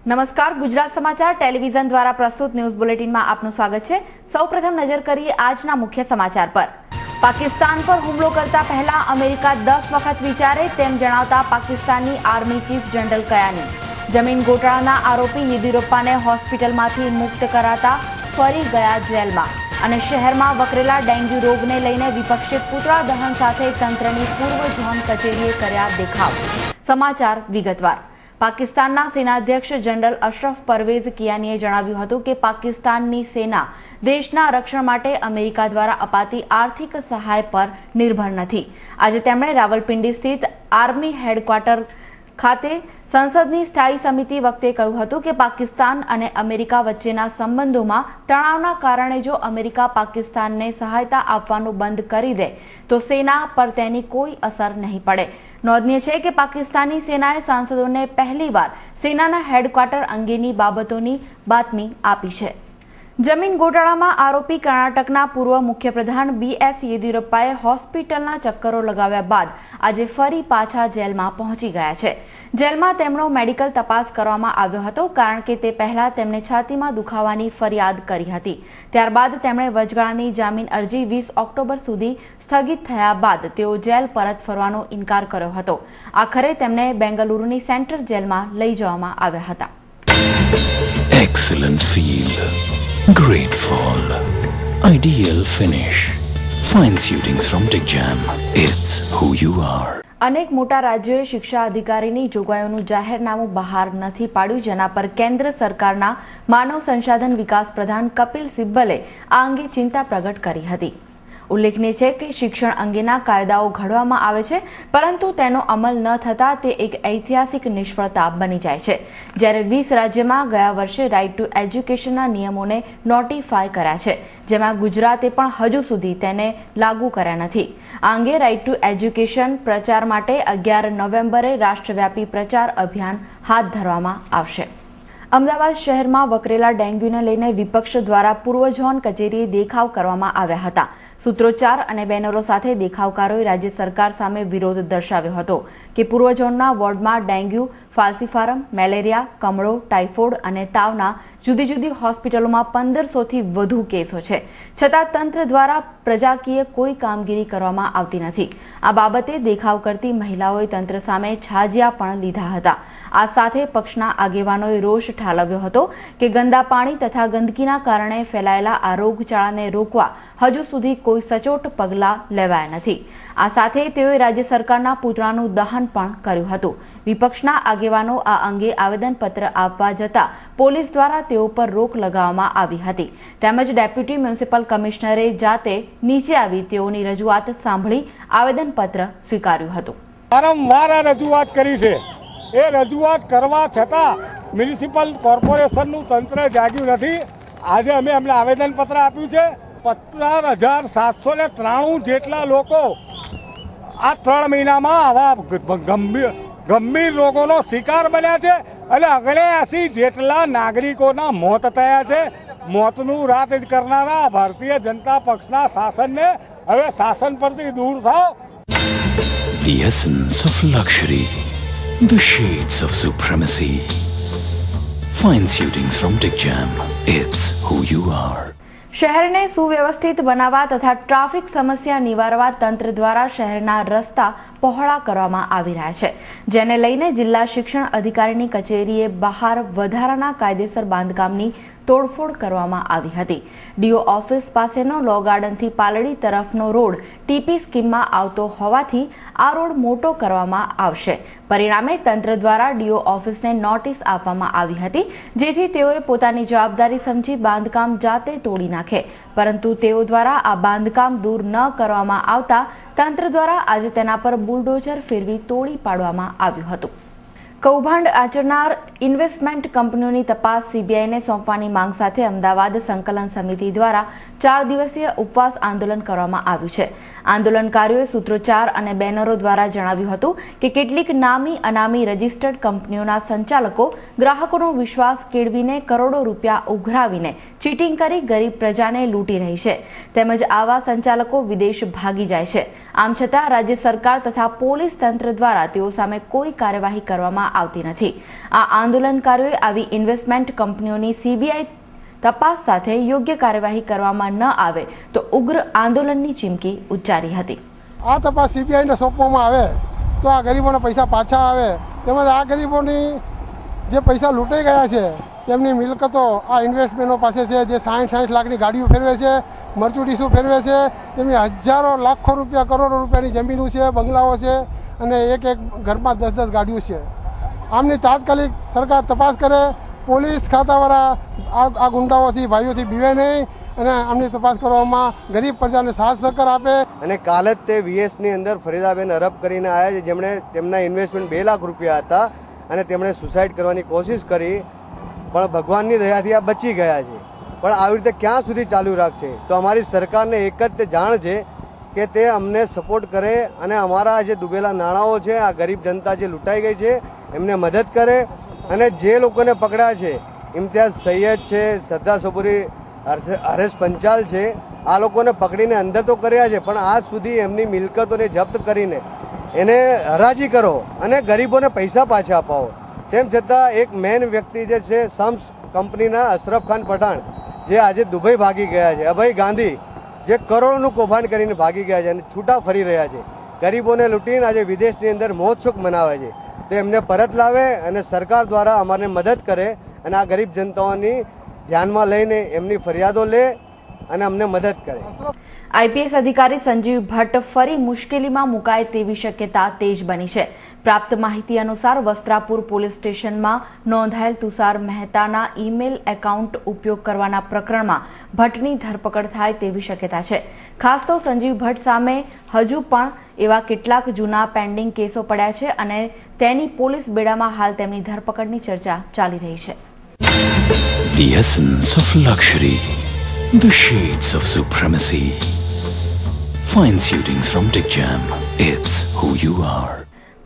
નમસ્કાર, ગુજરાત સમાચાર ટેલિવિઝન દ્વારા પ્રસ્તુત ન્યૂઝ બુલેટિનમાં આપનું સ્વાગત છે। સૌપ્રથમ નજર કરીએ આજના મુખ્ય સમાચાર પર। પાકિસ્તાન પર હુમલો કરતા પહેલા અમેરિકા 10 વખત વિચારે તેમ જણાવતા પાકિસ્તાનની આર્મી ચીફ જનરલ કયાની। જમીન ગોટાળાના આરોપી યેદિયુરપ્પાને હોસ્પિટલમાંથી મુક્ત કરાતા ફરી ગયા જેલમાં। અને શહેરમાં વકરેલા ડેન્ગ્યુ રોગને લઈને વિપક્ષે પુતળા દહન સાથે તંત્રની પૂર્વ ઝોન કચેરીએ કર્યા દેખાવ। સમાચાર વિગતવાર। પાકિસ્તાનના સેનાધ્યક્ષ જનરલ અશરફ પરવેઝ કિયાનીએ જણાવ્યું હતું કે પાકિસ્તાનની સેના દેશના રક્ષણ માટે અમેરિકા દ્વારા અપાતી આર્થિક સહાય પર નિર્ભર નથી। આજે તેમણે રાવલપિંડી સ્થિત આર્મી હેડક્વાર્ટર ખાતે સંસદની સ્થાયી સમિતિ વખતે કહ્યું હતું કે પાકિસ્તાન અને અમેરિકા વચ્ચેના સંબંધોમાં તણાવના કારણે જો અમેરિકા પાકિસ્તાનને સહાયતા આપવાનું બંધ કરી દે તો સેના પર તેની કોઈ અસર નહીં પડે। નોંધનીય છે કે પાકિસ્તાની સેનાએ સાંસદોને પહેલીવાર સેનાના હેડક્વાર્ટર અંગેની બાબતોની બાતમી આપી છે। જમીન ગોટાળામાં આરોપી કર્ણાટકના પૂર્વ મુખ્યપ્રધાન BS યેદિયુરપ્પાએ હોસ્પિટલના ચક્કરો લગાવ્યા બાદ આજે ફરી પાછા જેલમાં પહોંચી ગયા છે। જેલમાં તેમનો મેડિકલ તપાસ કરવામાં આવ્યો હતો કારણ કે તે પહેલા તેમણે છાતીમાં દુખાવાની ફરિયાદ કરી હતી। ત્યારબાદ તેમણે વચગાળાની જામીન અરજી 20 ઓક્ટોબર સુધી સ્થગિત થયા બાદ તેઓ જેલ પરત ફરવાનો ઇનકાર કર્યો હતો। આખરે તેમને બેંગલુરુની સેન્ટ્રલ જેલમાં લઈ જવામાં આવ્યા હતા। Excellent feel, great fall, ideal finish, fine suitings from Digjam. It's who you are. અનેક મોટા રાજ્યોએ શિક્ષા અધિકારીની જોગવાઈઓનું જાહેરનામું બહાર નથી પાડ્યું, જેના પર કેન્દ્ર સરકારના માનવ સંસાધન વિકાસ પ્રધાન કપિલ સિબ્બલે આ અંગે ચિંતા પ્રગટ કરી હતી। ઉલ્લેખનીય છે કે શિક્ષણ અંગેના કાયદાઓ ઘડવામાં આવે છે પરંતુ તેનો અમલ ન થતાં તે એક ઐતિહાસિક નિષ્ફળતા બની જાય છે। જ્યારે 20 રાજ્યમાં ગયા વર્ષે રાઇટ ટુ એજ્યુકેશનના નિયમોને નોટિફાય કર્યા છે, જેમાં ગુજરાતે પણ હજુ સુધી તેને લાગુ કર્યા નથી। આ અંગે રાઇટ ટુ એજ્યુકેશન પ્રચાર માટે 11 નવેમ્બરે રાષ્ટ્રવ્યાપી પ્રચાર અભિયાન હાથ ધરવામાં આવશે। અમદાવાદ શહેરમાં વકરેલા ડેન્ગ્યુને લઈને વિપક્ષ દ્વારા પૂર્વ ઝોન કચેરીએ દેખાવ કરવામાં આવ્યા હતા। સૂત્રોચ્ચાર અને બેનરો સાથે દેખાવકારોએ રાજ્ય સરકાર સામે વિરોધ દર્શાવ્યો હતો કે પૂર્વ ઝોનના વોર્ડમાં ડેન્ગ્યુ, ફાલ્સીફારમ, મેલેરિયા, કમળો, ટાઇફોઇડ અને તાવના જુદી જુદી હોસ્પિટલોમાં 1500થી વધુ કેસો છે, છતાં તંત્ર દ્વારા પ્રજાકીય કોઈ કામગીરી કરવામાં આવતી નથી। આ બાબતે દેખાવ કરતી મહિલાઓએ તંત્ર સામે છાજિયા પણ લીધા હતા। આ સાથે પક્ષના આગેવાનોએ રોષ ઠાલવ્યો હતો કે ગંદા પાણી તથા ગંદકીના કારણે ફેલાયેલા આ રોગચાળાને રોકવા હજુ સુધી કોઈ સચોટ પગલાં લેવાયા નથી। આ સાથે તેઓએ રાજ્ય સરકારના પુતળાનું દહન પણ કર્યું હતું। વિપક્ષના આગેવાનો આ અંગે આવેદનપત્ર આપવા જતા પોલીસ દ્વારા તેઓ પર રોક લગાવવામાં આવી હતી, તેમજ ડેપ્યુટી મ્યુનિસિપલ કમિશનરે જાતે નીચે આવી તેઓની રજૂઆત સાંભળી આવેદનપત્ર સ્વીકાર્યું હતું। વારંવાર રજૂઆત કરી છે, એ રજૂઆત કરવા છતાં મ્યુનિસિપલ કોર્પોરેશનનું તંત્ર જાગ્યું નથી। આજે અમે એમને આવેદનપત્ર આપ્યું છે। 17,793 જેટલા લોકો આ 3 મહિનામાં આવા ગંભીર રોગોનો શિકાર બન્યા છે અને 79 જેટલા નાગરિકોના મોત થયા છે। મોતનું રાત જ કરનારા ભારતીય જનતા પક્ષના શાસનને હવે શાસન પરથી દૂર થાઓ। The essence of luxury, the shades of supremacy, fine suitings from Digjam. It's who you are. શહેરને સુવ્યવસ્થિત બનાવવા તથા ટ્રાફિક સમસ્યા નિવારવા તંત્ર દ્વારા શહેરના રસ્તા પહોળા કરવામાં આવી રહ્યા છે, જેને લઈને જિલ્લા શિક્ષણ અધિકારીની કચેરીએ બહાર વધારાના કાયદેસર બાંધકામની તોડફોડ કરવામાં આવી હતી। ડીઓ ઓફિસ પાસેનો લો ગાર્ડનથી પાલડી તરફનો રોડ ટીપી સ્કીમમાં આવતો હોવાથી આ રોડ મોટો કરવામાં આવશે। પરિણામે તંત્ર દ્વારા ડીઓ ઓફિસને નોટિસ આપવામાં આવી હતી, જેથી તેઓએ પોતાની જવાબદારી સમજી બાંધકામ જાતે તોડી નાખે, પરંતુ તેઓ દ્વારા આ બાંધકામ દૂર ન કરવામાં આવતા તંત્ર દ્વારા આજે તેના પર બુલડોઝર ફેરવી તોડી પાડવામાં આવ્યું હતું। કૌભાંડ આચરનાર ઇન્વેસ્ટમેન્ટ કંપનીઓની તપાસ સીબીઆઈને સોંપવાની માંગ સાથે અમદાવાદ સંકલન સમિતિ દ્વારા 4 દિવસીય ઉપવાસ આંદોલન કરવામાં આવ્યું છે। આંદોલનકારીઓએ સૂત્રોચ્ચાર અને બેનરો દ્વારા જણાવ્યું હતું કે કેટલીક નામી અનામી રજિસ્ટર્ડ કંપનીઓના સંચાલકો ગ્રાહકોનો વિશ્વાસ કેળવીને કરોડો રૂપિયા ઉઘરાવીને ચીટિંગ કરી ગરીબ પ્રજાને લૂંટી રહી છે, તેમજ આવા સંચાલકો વિદેશ ભાગી જાય છે। આમ છતાં રાજ્ય સરકાર તથા પોલીસ તંત્ર દ્વારા તેઓ સામે કોઈ કાર્યવાહી કરવામાં આવતી નથી। આ આંદોલન આંદોલનકારીઓએ આવી ઇન્વેસ્ટમેન્ટ કંપનીઓની સીબીઆઈ તપાસ સાથે યોગ્ય કાર્યવાહી કરવામાં ન આવે તો ઉગ્ર આંદોલનની ચીમકી ઉચ્ચારી હતી। આ તપાસ સીબીઆઈને સોંપવામાં આવે તો આ ગરીબોના પૈસા પાછા આવે, તેમજ આ ગરીબોની જે પૈસા લૂંટાઈ ગયા છે તેમની મિલકતો આ ઇન્વેસ્ટમેન્ટો પાસે છે, જે 60 લાખની ગાડીઓ ફેરવે છે, મર્ચુડીસો ફેરવે છે, તેમની હજારો લાખો રૂપિયા કરોડો રૂપિયાની જમીનો છે, બંગલાઓ છે અને એક ઘરમાં 10 ગાડીઓ છે। આમની તાત્કાલિક સરકાર તપાસ કરે, પોલીસ ખાતાવાળા આ ગુંડાઓથી ભાઈઓથી બીવે નહીં અને આમની તપાસ કરવામાં ગરીબ પ્રજાને સાથ સહકાર આપે। અને કાલ જ તે વીએસની અંદર ફરીદાબેન અરબ કરીને આવ્યા છે, જેમણે તેમના ઇન્વેસ્ટમેન્ટ 2 લાખ રૂપિયા હતા અને તેમણે સુસાઇડ કરવાની કોશિશ કરી, પણ ભગવાનની દયાથી આ બચી ગયા છે। પણ આવી રીતે ક્યાં સુધી ચાલુ રાખશે? તો અમારી સરકારને એક જ તે જાણ છે કે તે અમને સપોર્ટ કરે અને અમારા જે ડૂબેલા નાણાંઓ છે, આ ગરીબ જનતા જે લૂંટાઈ ગઈ છે એમને મદદ કરે અને જે લોકોને પકડ્યા છે, ઇમ્તિયાઝ સૈયદ છે, શ્રદ્ધા સબુરી, હરેશ પંચાલ છે, આ લોકોને પકડીને અંદર તો કર્યા છે, પણ આજ સુધી એમની મિલકતોને જપ્ત કરીને એને હરાજી કરો અને ગરીબોને પૈસા પાછા અપાવો। તેમ છતાં એક મેન વ્યક્તિ જે છે શમ્સ કંપનીના અશરફ ખાન પઠાણ, જે આજે દુબઈ ભાગી ગયા છે, અભય ગાંધી જે કરોડોનું કૌભાંડ કરીને ભાગી ગયા છે અને છૂટા ફરી રહ્યા છે, ગરીબોને લૂંટીને આજે વિદેશની અંદર મોજશોખ મનાવે છે, તે એમને પરત લાવે અને સરકાર દ્વારા અમારે મદદ કરે અને આ ગરીબ જનતાઓની ધ્યાનમાં લઈને એમની ફરિયાદો લે અને અમને મદદ કરે। આઈપીએસ અધિકારી સંજીવ ભટ્ટ ફરી મુશ્કેલીમાં મુકાય તેવી શક્યતા તેજ બની છે। પ્રાપ્ત માહિતી અનુસાર વસ્ત્રાપુર પોલીસ સ્ટેશનમાં નોંધાયેલ તુષાર મહેતાના ઈમેલ એકાઉન્ટ ઉપયોગ કરવાના પ્રકરણમાં ભટ્ટની ધરપકડ થાય તેવી શક્યતા છે। ખાસ તો સંજીવ ભટ્ટ સામે હજુ પણ એવા કેટલાક જૂના પેન્ડિંગ કેસો પડ્યા છે અને તેની પોલીસ બેડામાં હાલ તેમની ધરપકડની ચર્ચા ચાલી રહી છે। The essence of luxury, the shades of supremacy. Fine suitings from Dick Jam. It's who you are.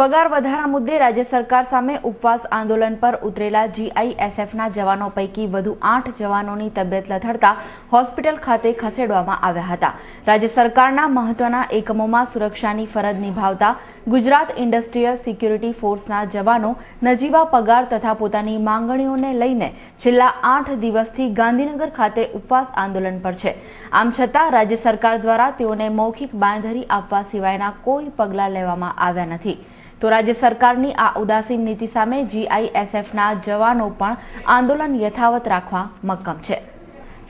પગાર વધારા મુદ્દે રાજ્ય સરકાર સામે ઉપવાસ આંદોલન પર ઉતરેલા જીઆઈએસએફના જવાનો પૈકી વધુ 8 જવાનોની તબિયત લથડતા હોસ્પિટલ ખાતે ખસેડવામાં આવ્યા હતા। રાજ્ય સરકારના મહત્વના એકમોમાં સુરક્ષાની ફરજ નિભાવતા ગુજરાત ઇન્ડસ્ટ્રીયલ સિક્યુરિટી ફોર્સના જવાનો નજીવા પગાર તથા પોતાની માંગણીઓને લઈને છેલ્લા 8 દિવસથી ગાંધીનગર ખાતે ઉપવાસ આંદોલન પર છે। આમ છતાં રાજ્ય સરકાર દ્વારા તેઓને મૌખિક બાંયધરી આપવા સિવાયના કોઈ પગલાં લેવામાં આવ્યા નથી। તો રાજ્ય સરકારની આ ઉદાસીન નીતિ સામે જીઆઈએસએફના જવાનો પણ આંદોલન યથાવત રાખવા મક્કમ છે।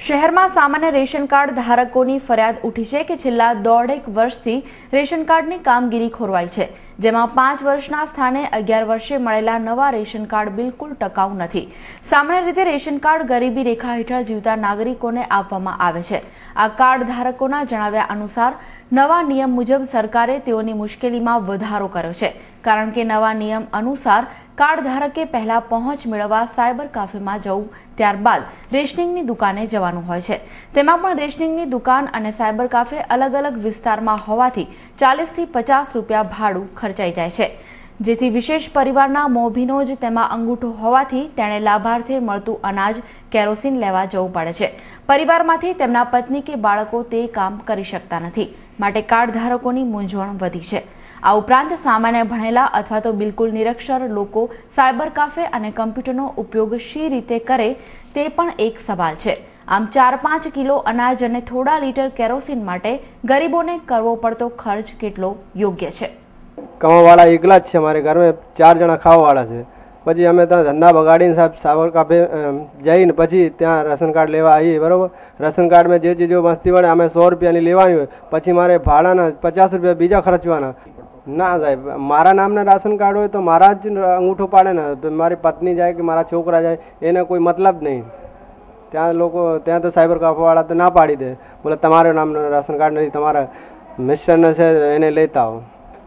શહેરમાં સામાન્ય રેશન કાર્ડ ધારકોની ફરિયાદ ઉઠી છે કે છેલ્લા 1.5 વર્ષથી રેશન કાર્ડની કામગીરી ખોરવાઈ છે, જેમાં 5 વર્ષના સ્થાને 11 વર્ષે મળેલા નવા રેશન કાર્ડ બિલકુલ ટકાઉ નથી। સામાન્ય રીતે રેશન કાર્ડ ગરીબી રેખા હેઠળ જીવતા નાગરિકોને આપવામાં આવે છે। આ કાર્ડ ધારકોના જણાવ્યા અનુસાર નવા નિયમ મુજબ સરકારે તેઓની મુશ્કેલીમાં વધારો કર્યો છે, કારણ કે નવા નિયમ અનુસાર કાર્ડ ધારકે પહેલા પહોંચ મેળવવા સાયબર કાફેમાં જવું, ત્યારબાદ રેશનિંગની દુકાને જવાનું હોય છે। તેમાં પણ રેશનિંગની દુકાન અને સાયબર કાફે અલગ અલગ વિસ્તારમાં હોવાથી 40 થી 50 રૂપિયા ભાડું ખર્ચાઈ જાય છે, જેથી વિશેષ પરિવારના મોભીનો જ તેમાં અંગૂઠો હોવાથી તેણે લાભાર્થે મળતું અનાજ, કેરોસીન લેવા જવું પડે છે। પરિવારમાંથી તેમના પત્ની કે બાળકો તે કામ કરી શકતા નથી, માટે કાર્ડ ધારકોની મૂંઝવણ વધી છે। આ ઉપરાંત સામાન્ય ભણેલા અથવા તો બિલકુલ નિરક્ષર લોકો સાયબર કાફે અને કમ્પ્યુટરનો ઉપયોગ શી રીતે કરે તે પણ એક સવાલ છે। આમ 4-5 કિલો અનાજ અને થોડા લીટર કેરોસીન માટે ગરીબોને કરવો પડતો ખર્ચ કેટલો યોગ્ય છે? કમાવાળા એકલા જ છે, અમારે ઘરમાં 4 જણા ખાવાવાળા છે। પછી અમે ત્યાં ધંધા બગાડીને સાહેબ સાયબર કાફે જઈને પછી ત્યાં રાશન કાર્ડ લેવા આવીએ, બરાબર। રાશન કાર્ડમાં જે ચીજો મસ્તી વળે અમે 100 રૂપિયાની લેવાની હોય, પછી મારે ભાડાના 50 રૂપિયા બીજા ખર્ચવાના। ના સાહેબ, મારા નામના રાશન કાર્ડ હોય તો મારા જ અંગૂઠો પાડે ને, મારી પત્ની જાય કે મારા છોકરા જાય એને કોઈ મતલબ નહીં। ત્યાં તો સાયબર કાફેવાળા તો ના પાડી દે, બોલે તમારું નામનું રાશન કાર્ડ નથી, તમારા મિસ્ટરને છે એને લેતા આવો।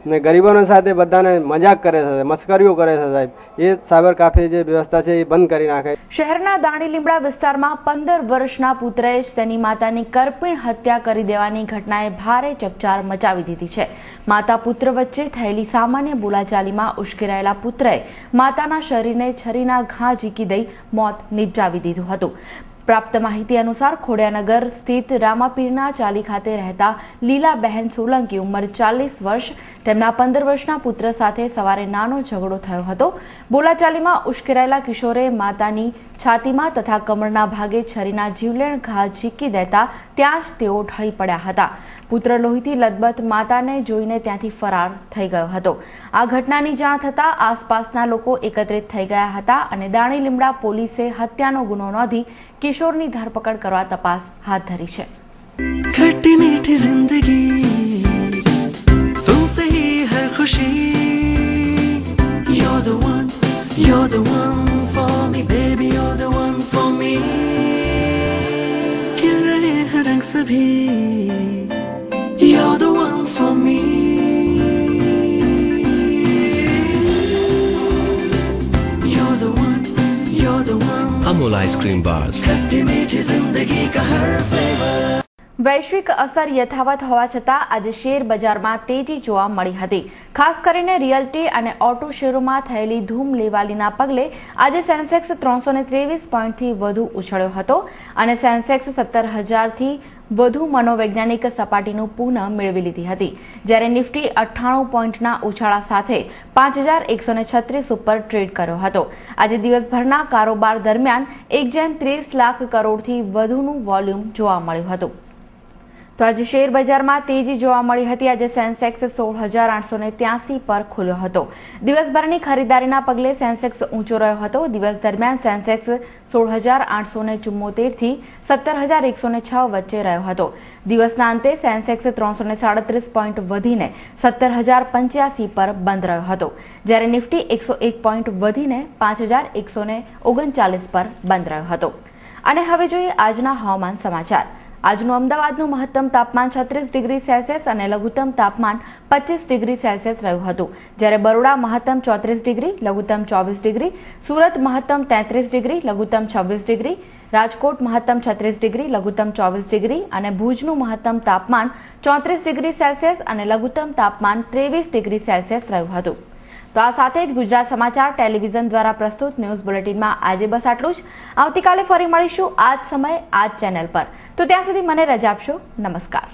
ને ગરીબોની સાથે બધાને મજાક કરે છે, મસ્કરીઓ કરે છે સાહેબ। એ સાયબર કાફે જે વ્યવસ્થા છે એ બંધ કરી નાખે। શહેરના દાણી લીમડા વિસ્તારમાં 15 વર્ષના પુત્રએ જ તેની માતાની કરપીણ હત્યા કરી દેવાની ઘટનાએ ભારે ચકચાર મચાવી દીધી છે। માતા પુત્ર વચ્ચે થયેલી સામાન્ય બોલાચાલીમાં ઉશ્કેરાયેલા પુત્રએ માતાના શરીરને છરીના ઘા ઝીકી દઈ મોત નિપજાવી દીધું હતું। પ્રાપ્ત માહિતી અનુસાર ખોડિયાનગર સ્થિત રામાપીરના ચાલી ખાતે રહેતા લીલાબહેન સોલંકી ઉંમર 40 વર્ષ તેમના 15 વર્ષના પુત્ર સાથે સવારે નાનો ઝઘડો થયો હતો. બોલાચાલીમાં ઉશ્કેરાયેલા કિશોરે માતાની છાતીમાં તથા કમરના ભાગે છરીના જીવલેણ ઘા ઝીકી દેતા ત્યાં જ તેઓ ઢળી પડ્યા હતા. પુત્ર લોહીથી લથબથ માતાને જોઈને ત્યાંથી ફરાર થઈ ગયો હતો. આ ઘટનાની જાણ થતાં આસપાસના લોકો એકત્રિત થઈ ગયા હતા અને દાણી લીમડા પોલીસે હત્યાનો ગુનો નોંધી કિશોરની ધરપકડ કરવા તપાસ હાથ ધરી છે. खट्टी मीठी जिंदगी तुमसे ही हर खुशी You're the one for me baby you're the one for me खिल रहे हैं रंग सभी You're the one for me You're the one Amul ice cream bars खट्टी मीठी जिंदगी का हर फ्लेवर વૈશ્વિક અસર યથાવત હોવા છતાં આજે શેર બજારમાં તેજી જોવા મળી હતી. ખાસ કરીને રિયલ્ટી અને ઓટો શેરોમાં થયેલી ધૂમ લેવાલીના પગલે આજે સેન્સેક્સ 323 પોઈન્ટથી વધુ ઉછળ્યો હતો અને સેન્સેક્સ 17,000થી વધુ મનોવૈજ્ઞાનિક સપાટીનું પુનઃ મેળવી લીધી હતી, જ્યારે નિફ્ટી 98 પોઈન્ટના ઉછાળા સાથે 5,136 ઉપર ટ્રેડ કર્યો હતો. આજે દિવસભરના કારોબાર દરમિયાન 1.30 લાખ કરોડથી વધુનું વોલ્યુમ જોવા મળ્યું હતું. તો આજે શેર બજારમાં તેજી જોવા મળી હતી. આજે સેન્સેક્સ 16,883 પર ખુલ્યો હતો. દિવસભરની ખરીદારીના પગલે સેન્સેક્સ ઊંચો રહ્યો હતો. દિવસ દરમિયાન સેન્સેક્સ 16,874 થી 17,106 વચ્ચે રહ્યો હતો. દિવસના અંતે સેન્સેક્સ 337 પોઈન્ટ વધીને 17,085 પર બંધ રહ્યો હતો, જ્યારે નિફ્ટી 101 પોઈન્ટ વધીને 5,139 પર બંધ રહ્યો હતો. અને હવે જોઈએ આજના હવામાન સમાચાર. આજનું અમદાવાદનું મહત્તમ તાપમાન 36 ડિગ્રી સેલ્સિયસ અને લઘુત્તમ તાપમાન 25 ડિગ્રી સેલ્સિયસ રહ્યું હતું, જ્યારે બરોડા મહત્તમ 34 ડિગ્રી, લઘુત્તમ 24 ડિગ્રી, સુરત મહત્તમ 33 ડિગ્રી, લઘુત્તમ 26 ડિગ્રી, રાજકોટ મહત્તમ 36 ડિગ્રી, લઘુત્તમ 24 ડિગ્રી અને ભુજનું મહત્તમ તાપમાન 34 ડિગ્રી સેલ્સિયસ અને લઘુત્તમ તાપમાન 23 ડિગ્રી સેલ્સિયસ રહ્યું હતું. તો આ સાથે જ ગુજરાત સમાચાર ટેલિવિઝન દ્વારા પ્રસ્તુત ન્યૂઝ બુલેટિનમાં આજે બસ આટલું જ. આવતીકાલે ફરી મળીશું આ જ સમયે આ જ ચેનલ પર. તો ત્યાં સુધી મને રજા આપશો. નમસ્કાર.